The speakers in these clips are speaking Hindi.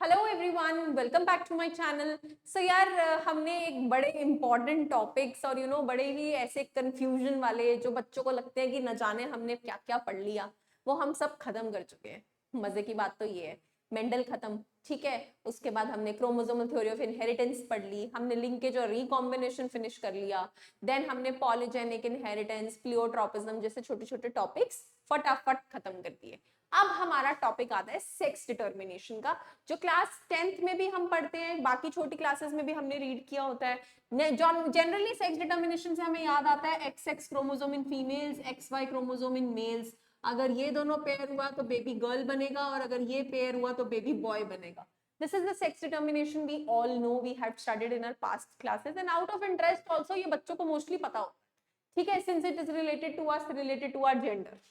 Hello everyone, welcome back to my channel. So यार हमने एक बड़े इंपॉर्टेंट टॉपिक्स और बड़े ही ऐसे कंफ्यूजन वाले जो बच्चों को लगते हैं कि न जाने हमने क्या क्या पढ़ लिया, वो हम सब खत्म कर चुके हैं। मजे की बात तो ये है, मेंडल खत्म, ठीक है। उसके बाद हमने क्रोमोसोमल थ्योरी ऑफ इनहेरिटेंस पढ़ ली, हमने लिंकेज और रिकॉम्बिनेशन फिनिश कर लिया। देन हमने पॉलीजेनिक इनहेरिटेंस, प्लियोट्रोपिज्म जैसे छोटे छोटे टॉपिक्स फटाफट खत्म कर दिए। अब हमारा टॉपिक आता है सेक्स डिटर्मिनेशन का, जो क्लास 10th में भी हम पढ़ते हैं, बाकी छोटी क्लासेस में भी हमने रीड किया होता है। जनरली सेक्स डिटर्मिनेशन से हमें याद आता है X X chromosome in females, X Y chromosome in males. अगर ये दोनों पेयर हुआ तो बेबी गर्ल बनेगा, और अगर ये पेयर हुआ तो बेबी बॉय बनेगा। This is the sex determination we all know, we have studied in our past classes, and out of interest also ये बच्चों को मोस्टली पता होता है, ठीक है, since it is related to us, related to our gender।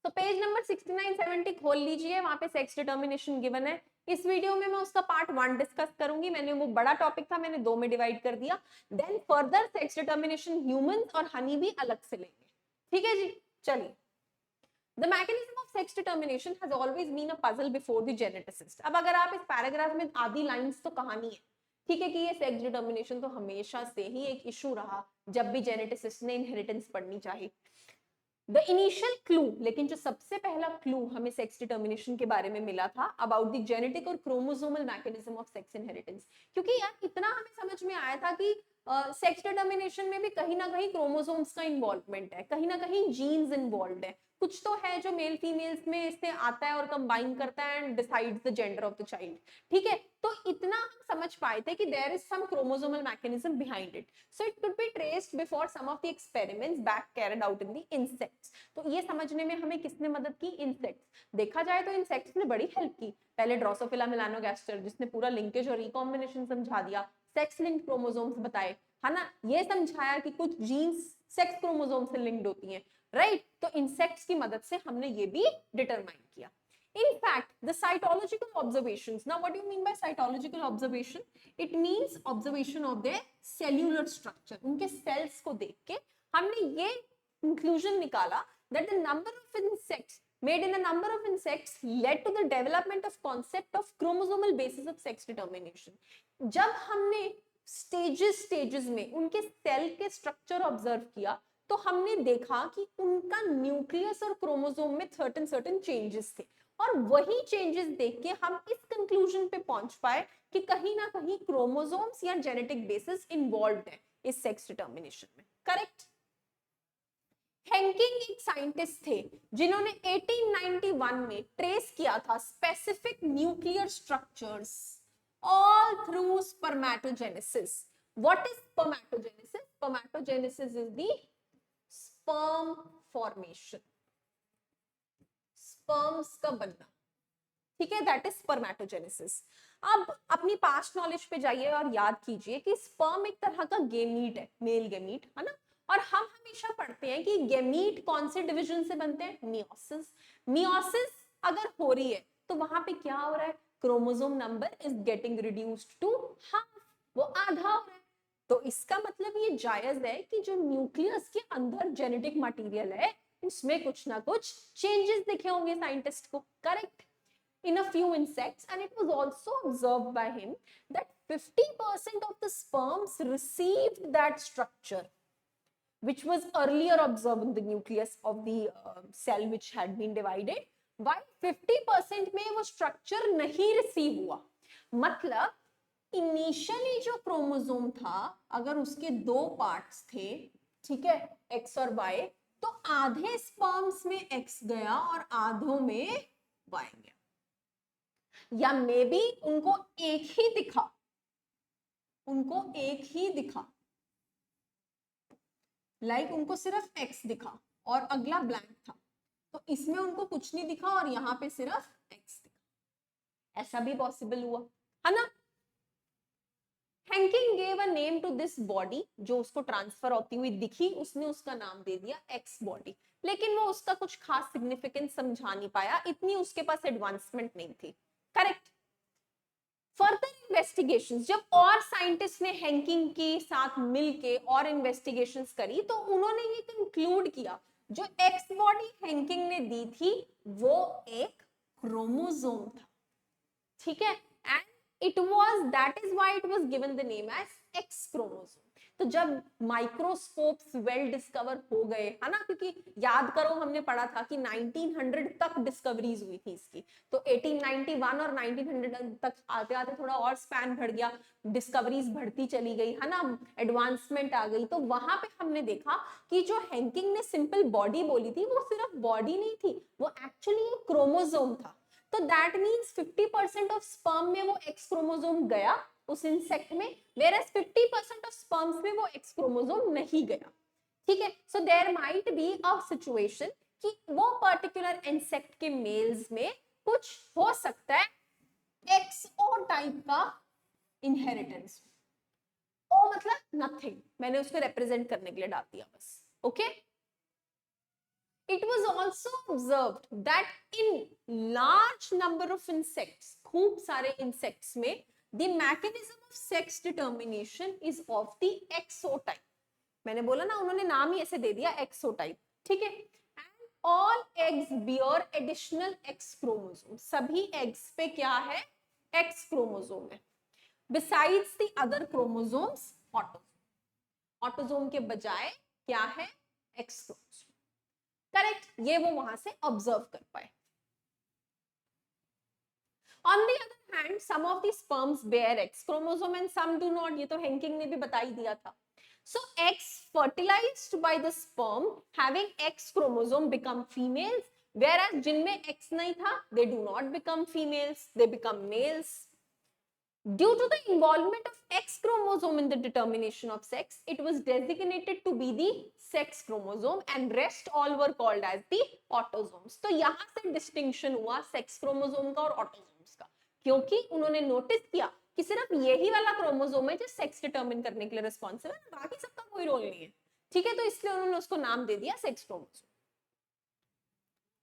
तो पेज नंबर 69-70 खोल लीजिए, वहां पे सेक्स डिटर्मिनेशन गिवन है। इस वीडियो में मैं उसका पार्ट 1 डिस्कस करूंगी, मैंने वो बड़ा टॉपिक था, मैंने 2 में डिवाइड कर दिया। Then further sex determination humans और हनी भी अलग से लेंगे, ठीक है जी। चलिए, The mechanism of sex determination has always been a puzzle before the geneticist। अब अगर आप इस पैराग्राफ में आधी लाइंस तो कहानी है, ठीक है, कि ये सेक्स डिटर्मिनेशन तो हमेशा से ही एक इशू रहा जब भी जेनेटिसिस्ट ने इनहेरिटेंस पढ़नी चाहिए। द इनिशियल क्लू, लेकिन जो सबसे पहला क्लू हमें सेक्स डिटर्मिनेशन के बारे में मिला था अबाउट द जेनेटिक और chromosomal mechanism of sex inheritance, क्योंकि यार इतना हमें समझ में आया था कि सेक्स डिटर्मिनेशन में भी कहीं ना कहीं क्रोमोसोम्स का इन्वॉल्वमेंट है, कहीं ना कहीं जीन्स इन्वॉल्व है, कुछ तो है जो मेल फीमेल्स में इससे आता है और कंबाइन करता है and decides the gender of the child, ठीक है। तो इतना हम समझ पाए थे कि there is some chromosomal mechanism behind it, so it could be traced before some of the experiments back carried out in the insects. तो ये समझने में हमें किसने मदद की? इंसेक्ट्स। देखा जाए तो इंसेक्ट्स ने बड़ी हेल्प की। पहले ड्रोसोफिला मेलानोगास्टर, जिसने पूरा लिंकेज और रिकॉम्बिनेशन समझा दिया, सेक्स लिंक्ड क्रोमोसोम्स बताए, है ना, ये समझाया कि कुछ जीन्स सेक्स क्रोमोसोम से लिंक्ड होती हैं, राइट। तो इंसेक्ट्स की मदद से हमने ये भी डिटरमाइन किया। In fact, the cytological observations. Now, what do you mean by cytological observation? It means observation of their cellular structure. उनके cells को देख के हमने ये conclusion निकाला that the number of insects made in a number of insects led to the development of concept of chromosomal basis of sex determination. जब हमने स्टेजेस में उनके सेल के स्ट्रक्चर ऑब्जर्व किया तो हमने देखा कि उनका न्यूक्लियस और क्रोमोसोम में सर्टेन चेंजेस थे, और वही चेंजेस देख के हम इस कंक्लूजन पे पहुंच पाए कि कहीं ना कहीं क्रोमोसोम्स या जेनेटिक बेसिस इन्वॉल्व है इस सेक्स डिटर्मिनेशन में, करेक्ट। हेंकिंग एक साइंटिस्ट थे जिन्होंने 1891 में ट्रेस किया था specific nuclear structures all through spermatogenesis. What is spermatogenesis? Spermatogenesis is the sperm formation, sperms का बनना, ठीक है, दैट इज स्पर्मेटोजेनेसिस। अब अपनी पास्ट नॉलेज पे जाइए और याद कीजिए कि स्पर्म एक तरह का गेमीट है, मेल गेमीट, है ना। और हम हमेशा पढ़ते हैं कि गेमीट कौन से डिवीजन से बनते हैं? मियोसिस। मियोसिस अगर हो रही है तो वहां पे क्या हो रहा है? Chromosome number is getting reduced to half, वो आधा हो रहा है। तो इसका मतलब ये जायज है कि जो न्यूक्लियस के अंदर जेनेटिक मटेरियल है उसमें कुछ ना कुछ चेंजेस दिखे होंगे साइंटिस्ट को, correct. In a few insects, and it was also observed by him that 50% of the sperms received that structure which was earlier observed in the nucleus of the cell which had been divided, while 50% में वो structure नहीं receive हुआ। मतलब इनिशियली जो क्रोमोसोम था अगर उसके 2 पार्ट्स थे, ठीक है, एक्स और वाई, तो आधे स्पर्म्स में एक्स गया और आधों में वाई गया, या मे बी उनको एक ही दिखा, उनको एक ही दिखा, लाइक उनको सिर्फ एक्स दिखा और अगला ब्लैंक था, तो इसमें उनको कुछ नहीं दिखा और यहाँ पे सिर्फ एक्स दिखा, ऐसा भी पॉसिबल हुआ, है ना। Henking gave a name to this body, जो उसको ट्रांसफर होती हुई दिखी उसने उसका नाम दे दिया एक्स बॉडी, लेकिन वो उसका कुछ खास सिग्निफिकेंस समझा नहीं पाया, इतनी उसके पास एडवांसमेंट नहीं थी, करेक्ट। फर्दर इन्वेस्टिगेशंस, जब और साइंटिस्ट ने हैंकिंग के साथ मिलके और इन्वेस्टिगेशंस करी तो उन्होंने ये कंक्लूड किया जो एक्स बॉडी हैंकिंग ने दी थी वो एक क्रोमोसोम था, ठीक है। And it was, that is why it was given the name as X chromosome. तो जब माइक्रोस्कोप्स वेल डिस्कवर हो गए, है ना, क्योंकि याद करो हमने पढ़ा था कि 1900 तक डिस्कवरीज हुई थी इसकी, तो 1891 और 1900 तक आते आते थोड़ा और स्पैन बढ़ गया, डिस्कवरीज बढ़ती चली गई, है ना, एडवांसमेंट आ गई। तो वहां पे हमने देखा कि जो हैंकिंग ने सिंपल बॉडी बोली थी, वो सिर्फ बॉडी नहीं थी, वो एक्चुअली एक क्रोमोसोम था। तो दैट मीन्स 50% ऑफ स्पर्म में वो एक्स क्रोमोसोम गया उस इंसेक्ट में, whereas 50% ऑफ स्पर्म्स में वो एक्स क्रोमोसोम नहीं गया। ठीक है, so there might be a situation कि वो पर्टिकुलर इंसेक्ट के मेल्स में कुछ हो सकता है एक्स और टाइप का इनहेरिटेंस। ओ मतलब नथिंग, मैंने उसको रिप्रेजेंट करने के लिए डाल दिया बस। Okay, it was also observed that in large number of insects, खूब सारे insects में, the mechanism of sex determination is of the exotype। मैंने बोला ना, उन्होंने नाम ही ऐसे दे दिया exotype, ठीक है। And all eggs bear additional X chromosome, सभी eggs पे क्या है, X chromosome है, besides the other chromosomes, autosome, autosome के बजाय क्या है, X chromosome। करेक्ट, ये वो वहां से ऑब्जर्व कर पाए। On the other hand, some of the sperms bear X chromosome and some do not, ये तो हैंकिंग ने भी बता ही दिया था। So eggs fertilized by the sperm having X chromosome become females, whereas जिनमें X नहीं था, they do not become females, they become males। Due to the involvement of X chromosome in the determination of sex, it was designated to be the sex chromosome and rest all were called as the autosomes। तो यहाँ से distinction हुआ sex chromosome का और autosomes का, क्योंकि उन्होंने नोटिस किया कि सिर्फ यही वाला क्रोमोसोम है जो सेक्स डिटरमिन करने के लिए रिस्पॉन्सिबल है, बाकी सबका कोई रोल नहीं है। ठीक है, तो इसलिए उन्होंने उसको नाम दे दिया सेक्स क्रोमोसोम।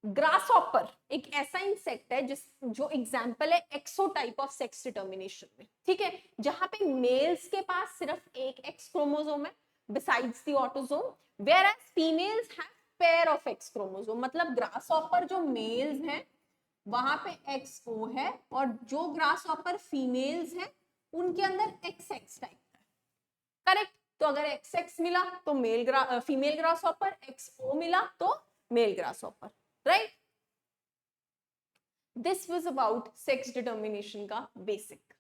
ग्रासहॉपर एक ऐसा इंसेक्ट है जो एग्जाम्पल है एक्सोटाइप ऑफ सेक्स डिटर्मिनेशन में। ठीक है, जहां पे मेल्स के पास सिर्फ एक एक्स क्रोमोसोम है besides the autosome, whereas females have pair of x chromosome. मतलब ग्रासहॉपर जो मेल्स हैं वहां पे एक्स ओ है, और जो ग्रासहॉपर फीमेल्स हैं उनके अंदर एक्स एक्स टाइप है। करेक्ट, तो अगर एक्स एक्स मिला तो फीमेल ग्रासहॉपर, एक्स ओ मिला तो male grasshopper. Right, this was about sex determination का बेसिक।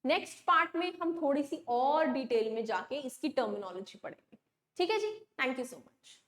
नेक्स्ट पार्ट में हम थोड़ी सी और डिटेल में जाके इसकी टर्मिनोलॉजी पढ़ेंगे। ठीक है जी, थैंक यू सो मच।